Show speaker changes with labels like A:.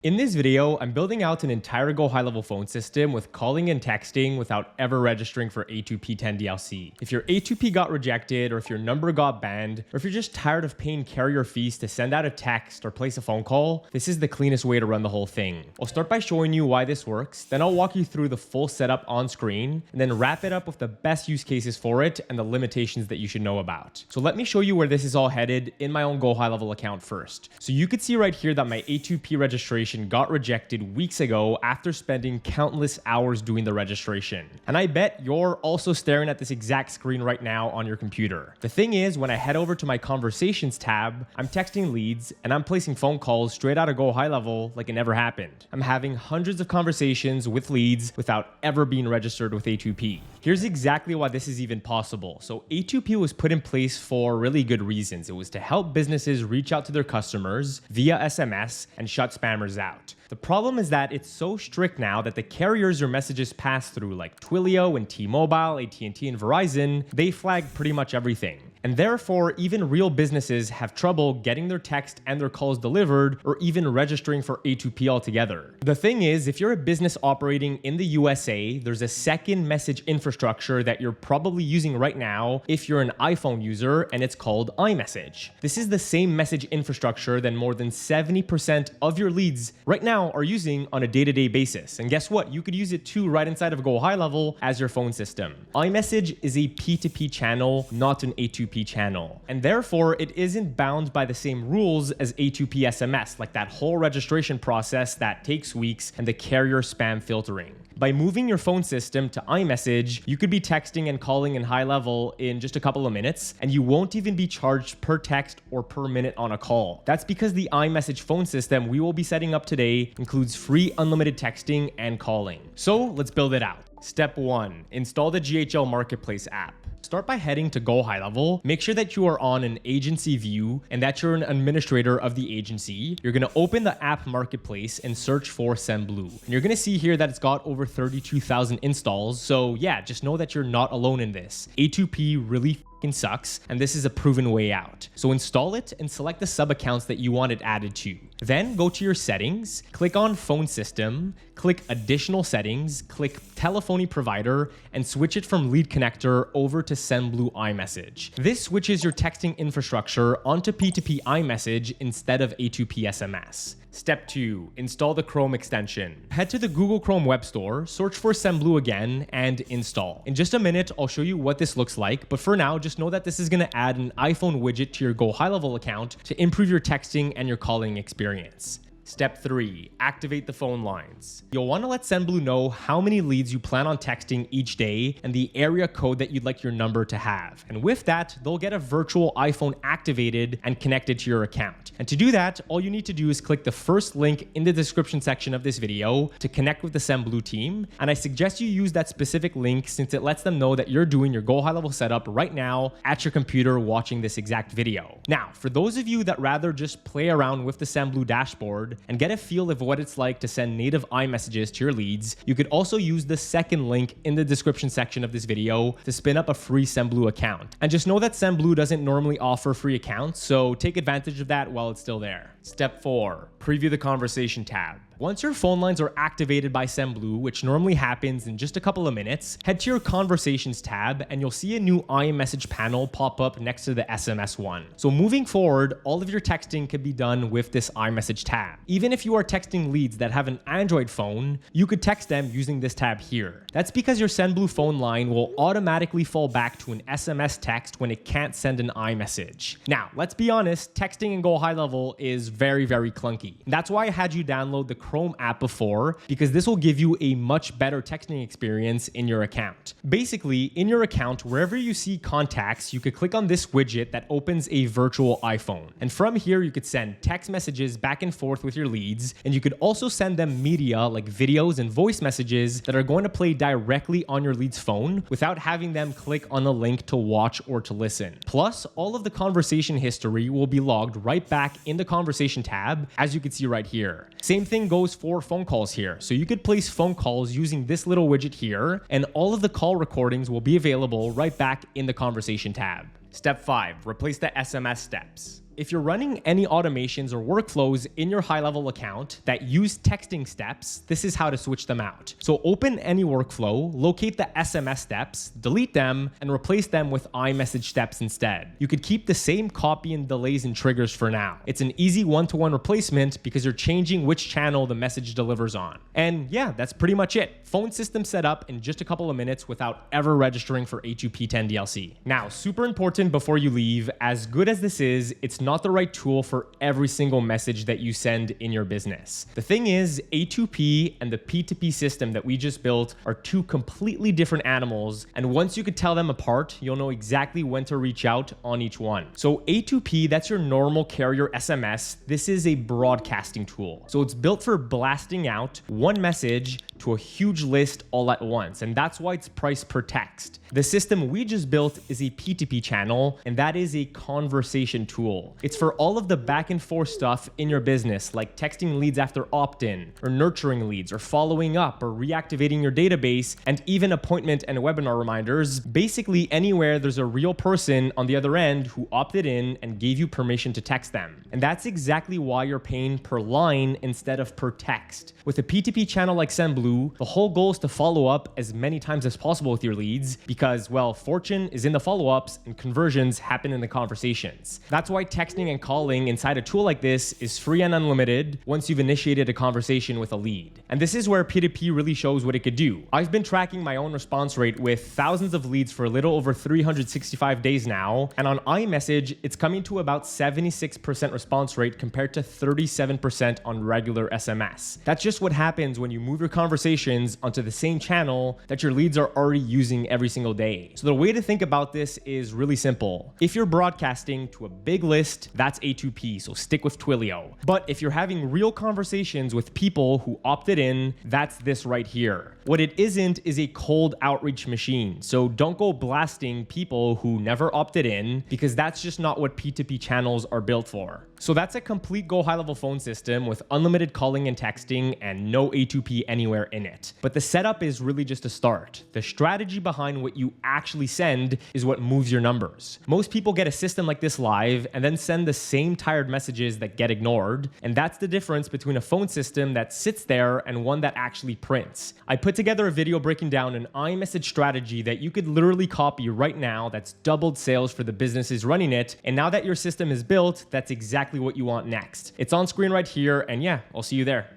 A: In this video, I'm building out an entire GoHighLevel phone system with calling and texting without ever registering for A2P 10 DLC. If your A2P got rejected, or if your number got banned, or if you're just tired of paying carrier fees to send out a text or place a phone call, this is the cleanest way to run the whole thing. I'll start by showing you why this works, then I'll walk you through the full setup on screen, and then wrap it up with the best use cases for it and the limitations that you should know about. So let me show you where this is all headed in my own GoHighLevel account first. So you could see right here that my A2P registration got rejected weeks ago after spending countless hours doing the registration. And I bet you're also staring at this exact screen right now on your computer. The thing is, when I head over to my conversations tab, I'm texting leads and I'm placing phone calls straight out of GoHighLevel like it never happened. I'm having hundreds of conversations with leads without ever being registered with A2P. Here's exactly why this is even possible. So A2P was put in place for really good reasons. It was to help businesses reach out to their customers via SMS and shut spammers out. The problem is that it's so strict now that the carriers your messages pass through, like Twilio and T-Mobile, AT&T and Verizon, they flag pretty much everything. And therefore, even real businesses have trouble getting their text and their calls delivered or even registering for A2P altogether. The thing is, if you're a business operating in the USA, there's a second message infrastructure that you're probably using right now if you're an iPhone user, and it's called iMessage. This is the same message infrastructure that more than 70% of your leads right now are using on a day-to-day basis. And guess what? You could use it too right inside of GoHighLevel as your phone system. iMessage is a P2P channel, not an A2P channel, and therefore it isn't bound by the same rules as A2P SMS, like that whole registration process that takes weeks and the carrier spam filtering. By moving your phone system to iMessage, you could be texting and calling in HighLevel in just a couple of minutes, and you won't even be charged per text or per minute on a call. That's because the iMessage phone system we will be setting up today includes free unlimited texting and calling. So let's build it out. Step 1. Install the GHL Marketplace app. Start by heading to GoHighLevel. Make sure that you are on an agency view and that you're an administrator of the agency. You're going to open the app marketplace and search for Sendblue. And you're going to see here that it's got over 32,000 installs. So yeah, just know that you're not alone in this. A2P really sucks, and this is a proven way out. So install it and select the sub accounts that you want it added to. Then go to your settings, click on phone system, click additional settings, click telephony provider, and switch it from lead connector over to Sendblue iMessage. This switches your texting infrastructure onto P2P iMessage instead of A2P SMS. Step 2. Install the Chrome extension. Head to the Google Chrome Web Store, search for Sendblue again, and install. In just a minute, I'll show you what this looks like, but for now, just know that this is going to add an iPhone widget to your GoHighLevel account to improve your texting and your calling experience. Step 3. Activate the phone lines. You'll want to let Sendblue know how many leads you plan on texting each day and the area code that you'd like your number to have. And with that, they'll get a virtual iPhone activated and connected to your account. And to do that, all you need to do is click the first link in the description section of this video to connect with the Sendblue team. And I suggest you use that specific link since it lets them know that you're doing your GoHighLevel setup right now at your computer watching this exact video. Now, for those of you that rather just play around with the Sendblue dashboard and get a feel of what it's like to send native iMessages to your leads, you could also use the second link in the description section of this video to spin up a free Sendblue account. And just know that Sendblue doesn't normally offer free accounts, so take advantage of that while it's still there. Step 4. Preview the conversation tab. Once your phone lines are activated by Sendblue, which normally happens in just a couple of minutes, head to your Conversations tab and you'll see a new iMessage panel pop up next to the SMS one. So moving forward, all of your texting can be done with this iMessage tab. Even if you are texting leads that have an Android phone, you could text them using this tab here. That's because your Sendblue phone line will automatically fall back to an SMS text when it can't send an iMessage. Now, let's be honest, texting in GoHighLevel is very, very clunky. That's why I had you download the Chrome app before, because this will give you a much better texting experience in your account. Basically, in your account, wherever you see contacts, you could click on this widget that opens a virtual iPhone. And from here, you could send text messages back and forth with your leads, and you could also send them media like videos and voice messages that are going to play directly on your lead's phone without having them click on a link to watch or to listen. Plus, all of the conversation history will be logged right back in the conversation tab, as you can see right here. Same thing goes for phone calls here. So you could place phone calls using this little widget here, and all of the call recordings will be available right back in the conversation tab. Step 5. Replace the SMS steps. If you're running any automations or workflows in your high-level account that use texting steps, this is how to switch them out. So open any workflow, locate the SMS steps, delete them, and replace them with iMessage steps instead. You could keep the same copy and delays and triggers for now. It's an easy one-to-one replacement because you're changing which channel the message delivers on. And yeah, that's pretty much it. Phone system set up in just a couple of minutes without ever registering for A2P 10 DLC. Now, super important before you leave, as good as this is, it's not the right tool for every single message that you send in your business. The thing is, A2P and the P2P system that we just built are two completely different animals, and once you could tell them apart, you'll know exactly when to reach out on each one. So A2P, that's your normal carrier SMS. This is a broadcasting tool. So it's built for blasting out one message to a huge list all at once, and that's why it's priced per text. The system we just built is a P2P channel, and that is a conversation tool. It's for all of the back and forth stuff in your business, like texting leads after opt-in, or nurturing leads, or following up, or reactivating your database, and even appointment and webinar reminders. Basically anywhere there's a real person on the other end who opted in and gave you permission to text them. And that's exactly why you're paying per line instead of per text. With a P2P channel like Sendblue, the whole goal is to follow up as many times as possible with your leads because, well, fortune is in the follow-ups and conversions happen in the conversations. That's why texting and calling inside a tool like this is free and unlimited once you've initiated a conversation with a lead. And this is where P2P really shows what it could do. I've been tracking my own response rate with thousands of leads for a little over 365 days now, and on iMessage, it's coming to about 76% response rate compared to 37% on regular SMS. That's just what happens when you move your conversations onto the same channel that your leads are already using every single day. So the way to think about this is really simple. If you're broadcasting to a big list, that's A2P, so stick with Twilio. But if you're having real conversations with people who opted in, that's this right here. What it isn't is a cold outreach machine. So don't go blasting people who never opted in because that's just not what P2P channels are built for. So that's a complete GoHighLevel phone system with unlimited calling and texting and no A2P anywhere in it. But the setup is really just a start. The strategy behind what you actually send is what moves your numbers. Most people get a system like this live and then send the same tired messages that get ignored. And that's the difference between a phone system that sits there and one that actually prints. I put together a video breaking down an iMessage strategy that you could literally copy right now that's doubled sales for the businesses running it. And now that your system is built, that's exactly what you want next. It's on screen right here, and yeah, I'll see you there.